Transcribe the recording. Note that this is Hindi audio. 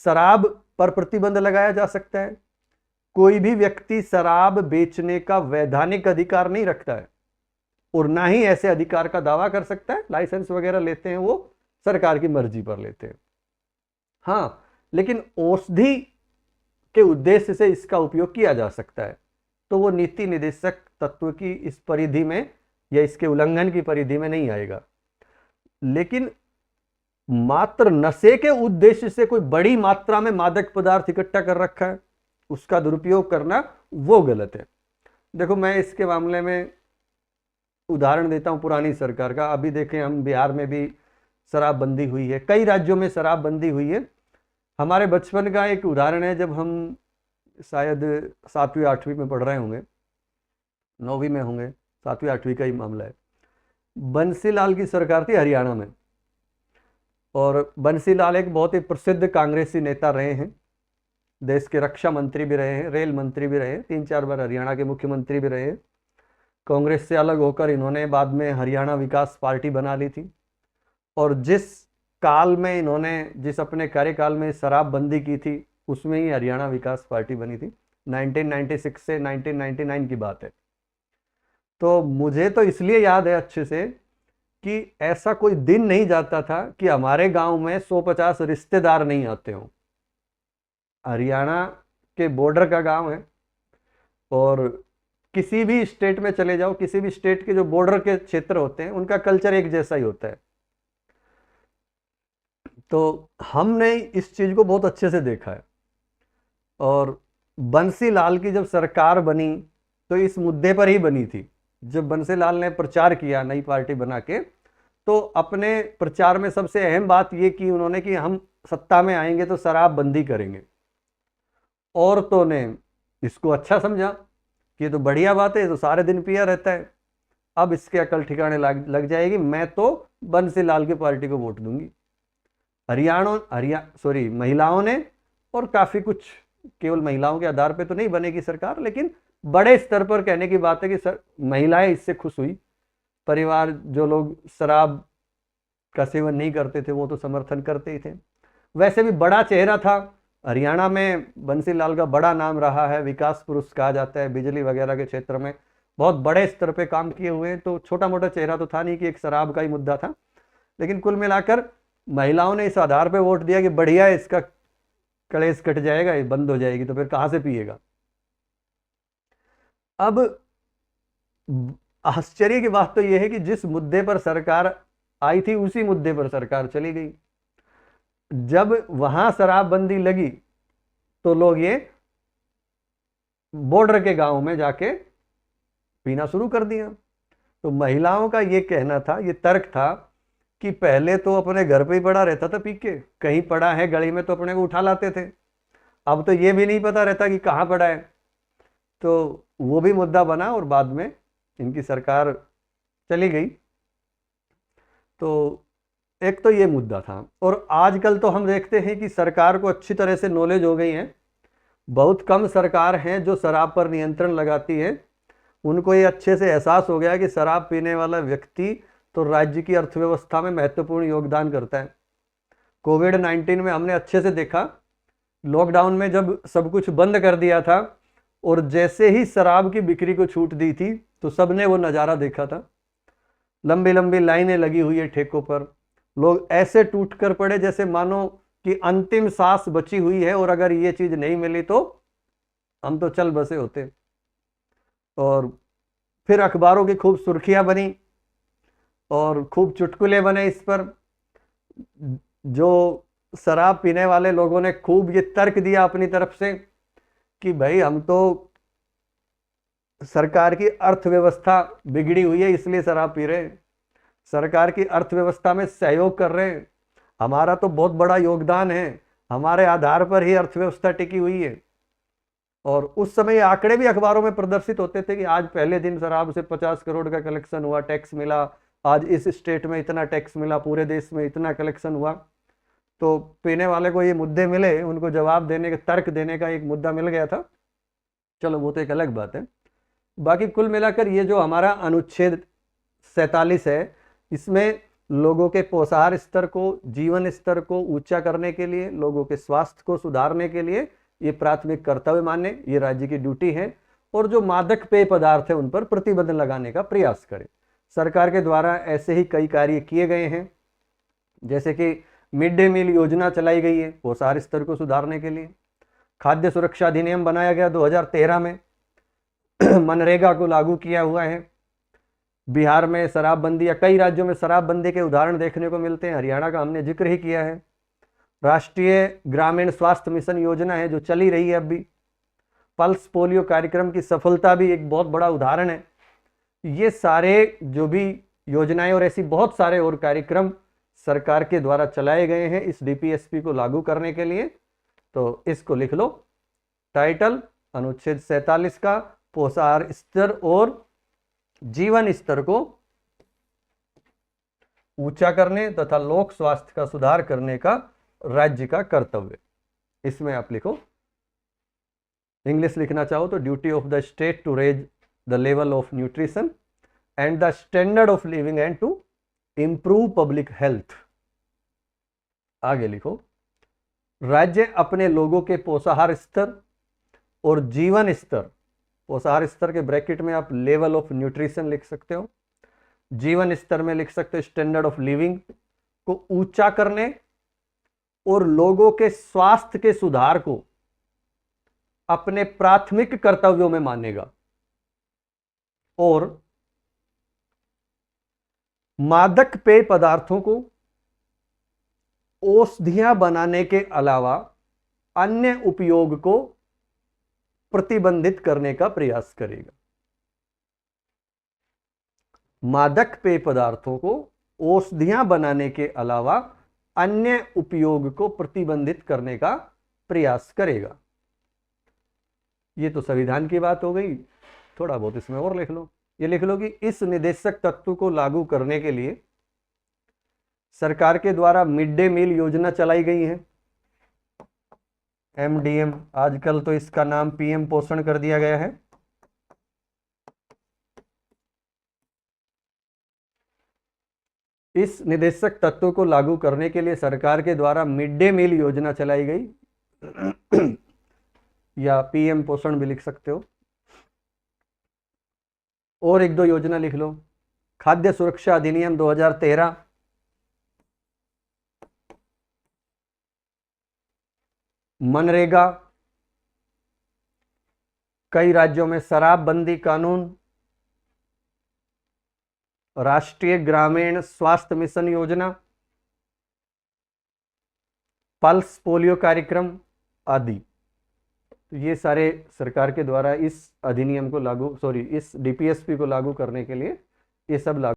शराब पर प्रतिबंध लगाया जा सकता है। कोई भी व्यक्ति शराब बेचने का वैधानिक अधिकार नहीं रखता है और ना ही ऐसे अधिकार का दावा कर सकता है। लाइसेंस वगैरह लेते हैं वो सरकार की मर्जी पर लेते हैं। हाँ, लेकिन औषधि के उद्देश्य से इसका उपयोग किया जा सकता है, तो वो नीति निर्देशक तत्व की इस परिधि में या इसके उल्लंघन की परिधि में नहीं आएगा। लेकिन मात्र नशे के उद्देश्य से कोई बड़ी मात्रा में मादक पदार्थ इकट्ठा कर रखा है, उसका दुरुपयोग करना वो गलत है। देखो, मैं इसके मामले में उदाहरण देता हूं पुरानी सरकार का। अभी देखें, हम बिहार में भी शराबबंदी हुई है, कई राज्यों में शराबबंदी हुई है। हमारे बचपन का एक उदाहरण है, जब हम शायद 7वीं 8वीं में पढ़ रहे होंगे, 9वीं में होंगे, 7वीं 8वीं का ही मामला है। बंसीलाल की सरकार थी हरियाणा में, और बंसीलाल एक बहुत ही प्रसिद्ध कांग्रेसी नेता रहे हैं, देश के रक्षा मंत्री भी रहे हैं, रेल मंत्री भी रहे हैं, 3-4 बार हरियाणा के मुख्यमंत्री भी रहे हैं। कांग्रेस से अलग होकर इन्होंने बाद में हरियाणा विकास पार्टी बना ली थी, और जिस काल में इन्होंने, जिस अपने कार्यकाल में शराबबंदी की थी, उसमें ही हरियाणा विकास पार्टी बनी थी। 1996 से 1999 की बात है। तो मुझे तो इसलिए याद है अच्छे से कि ऐसा कोई दिन नहीं जाता था कि हमारे गांव में 150 रिश्तेदार नहीं आते हों। हरियाणा के बॉर्डर का गांव है, और किसी भी स्टेट में चले जाओ, किसी भी स्टेट के जो बॉर्डर के क्षेत्र होते हैं उनका कल्चर एक जैसा ही होता है। तो हमने इस चीज को बहुत अच्छे से देखा है। और बंसीलाल की जब सरकार बनी तो इस मुद्दे पर ही बनी थी। जब बंसीलाल ने प्रचार किया नई पार्टी बना के, तो अपने प्रचार में सबसे अहम बात ये की उन्होंने कि हम सत्ता में आएंगे तो शराबबंदी करेंगे। औरतों ने इसको अच्छा समझा कि ये तो बढ़िया बात है, ये तो सारे दिन पिया रहता है, अब इसके अकल ठिकाने लग जाएगी, मैं तो बंसीलाल की पार्टी को वोट दूंगी। महिलाओं ने, और काफी कुछ, केवल महिलाओं के आधार पे तो नहीं बनेगी सरकार, लेकिन बड़े स्तर पर कहने की बात है कि महिलाएं इससे खुश हुई। परिवार, जो लोग शराब का सेवन नहीं करते थे वो तो समर्थन करते ही थे। वैसे भी बड़ा चेहरा था हरियाणा में, बंसीलाल का बड़ा नाम रहा है, विकास पुरुष कहा जाता है, बिजली वगैरह के क्षेत्र में बहुत बड़े स्तर पे काम किए हुए हैं। तो छोटा मोटा चेहरा तो था नहीं कि एक शराब का ही मुद्दा था। लेकिन कुल मिलाकर महिलाओं ने इस आधार पे वोट दिया कि बढ़िया है, इसका कलेश कट जाएगा, ये बंद हो जाएगी, तो फिर कहां से पिएगा। अब आश्चर्य की बात तो यह है कि जिस मुद्दे पर सरकार आई थी उसी मुद्दे पर सरकार चली गई। जब वहां शराबबंदी लगी तो लोग ये बॉर्डर के गांव में जाके पीना शुरू कर दिया। तो महिलाओं का ये कहना था, ये तर्क था कि पहले तो अपने घर पे ही पड़ा रहता था पी के, कहीं पड़ा है गली में तो अपने को उठा लाते थे, अब तो ये भी नहीं पता रहता कि कहाँ पड़ा है। तो वो भी मुद्दा बना और बाद में इनकी सरकार चली गई। तो एक तो ये मुद्दा था। और आजकल तो हम देखते हैं कि सरकार को अच्छी तरह से नॉलेज हो गई है। बहुत कम सरकार हैं जो शराब पर नियंत्रण लगाती है। उनको ये अच्छे से एहसास हो गया कि शराब पीने वाला व्यक्ति तो राज्य की अर्थव्यवस्था में महत्वपूर्ण योगदान करता है। कोविड-19 में हमने अच्छे से देखा, लॉकडाउन में जब सब कुछ बंद कर दिया था और जैसे ही शराब की बिक्री को छूट दी थी तो सबने वो नज़ारा देखा था। लंबी लंबी लाइनें लगी हुई है ठेकों पर, लोग ऐसे टूट कर पड़े जैसे मानो कि अंतिम सांस बची हुई है और अगर ये चीज़ नहीं मिली तो हम तो चल बसे होते। और फिर अखबारों की खूब सुर्खियां बनी और खूब चुटकुले बने इस पर। जो शराब पीने वाले लोगों ने खूब ये तर्क दिया अपनी तरफ से कि भाई हम तो, सरकार की अर्थव्यवस्था बिगड़ी हुई है इसलिए शराब पी रहे हैं, सरकार की अर्थव्यवस्था में सहयोग कर रहे हैं, हमारा तो बहुत बड़ा योगदान है, हमारे आधार पर ही अर्थव्यवस्था टिकी हुई है। और उस समय आंकड़े भी अखबारों में प्रदर्शित होते थे कि आज पहले दिन शराब से 50 करोड़ का कलेक्शन हुआ, टैक्स मिला, आज इस स्टेट में इतना टैक्स मिला, पूरे देश में इतना कलेक्शन हुआ। तो पीने वाले को ये मुद्दे मिले, उनको जवाब देने का, तर्क देने का एक मुद्दा मिल गया था। चलो वो तो एक अलग बात है। बाकी कुल मिलाकर ये जो हमारा अनुच्छेद 47 है, इसमें लोगों के पोषाहार स्तर को, जीवन स्तर को ऊंचा करने के लिए, लोगों के स्वास्थ्य को सुधारने के लिए ये प्राथमिक कर्तव्य माने, ये राज्य की ड्यूटी है। और जो मादक पेय पदार्थ है उन पर प्रतिबंध लगाने का प्रयास करे। सरकार के द्वारा ऐसे ही कई कार्य किए गए हैं, जैसे कि मिड डे मील योजना चलाई गई है पोषाहार स्तर को सुधारने के लिए। खाद्य सुरक्षा अधिनियम बनाया गया 2013 में। मनरेगा को लागू किया हुआ है। बिहार में शराबबंदी या कई राज्यों में शराबबंदी के उदाहरण देखने को मिलते हैं। हरियाणा का हमने जिक्र ही किया है। राष्ट्रीय ग्रामीण स्वास्थ्य मिशन योजना है जो चली रही है अब भी। पल्स पोलियो कार्यक्रम की सफलता भी एक बहुत बड़ा उदाहरण है। ये सारे जो भी योजनाएं और ऐसी बहुत सारे और कार्यक्रम सरकार के द्वारा चलाए गए हैं इस डीपीएसपी को लागू करने के लिए। तो इसको लिख लो, टाइटल अनुच्छेद 47 का पोषाहार स्तर और जीवन स्तर को ऊंचा करने तथा लोक स्वास्थ्य का सुधार करने का राज्य का कर्तव्य। इसमें आप लिखो, इंग्लिश लिखना चाहो तो duty of the state to raise the level of nutrition and the standard of living and to improve public health. आगे लिखो, राज्य अपने लोगों के पोषाहार स्तर और जीवन स्तर, पोषाहार स्तर के ब्रैकेट में आप लेवल ऑफ न्यूट्रिशन लिख सकते हो, जीवन स्तर में लिख सकते हो स्टैंडर्ड ऑफ लिविंग को ऊंचा करने और लोगों के स्वास्थ्य के सुधार को अपने प्राथमिक कर्तव्यों में मानेगा। और मादक पेय पदार्थों को औषधियां बनाने के अलावा अन्य उपयोग को प्रतिबंधित करने का प्रयास करेगा। मादक पेय पदार्थों को औषधियां बनाने के अलावा अन्य उपयोग को प्रतिबंधित करने का प्रयास करेगा। ये तो संविधान की बात हो गई। थोड़ा बहुत इसमें और लिख लो। ये लिख लो कि इस निदेशक तत्व को लागू करने के लिए सरकार के द्वारा मिड डे मील योजना चलाई गई है, एमडीएम। आजकल तो इसका नाम पीएम पोषण कर दिया गया है। इस निदेशक तत्व को लागू करने के लिए सरकार के द्वारा मिड डे मील योजना चलाई गई या पीएम पोषण भी लिख सकते हो। और एक दो योजना लिख लो, खाद्य सुरक्षा अधिनियम 2013, मनरेगा, कई राज्यों में शराबबंदी कानून, राष्ट्रीय ग्रामीण स्वास्थ्य मिशन योजना, पल्स पोलियो कार्यक्रम आदि। ये सारे सरकार के द्वारा इस अधिनियम को लागू इस डीपीएसपी को लागू करने के लिए ये सब लागू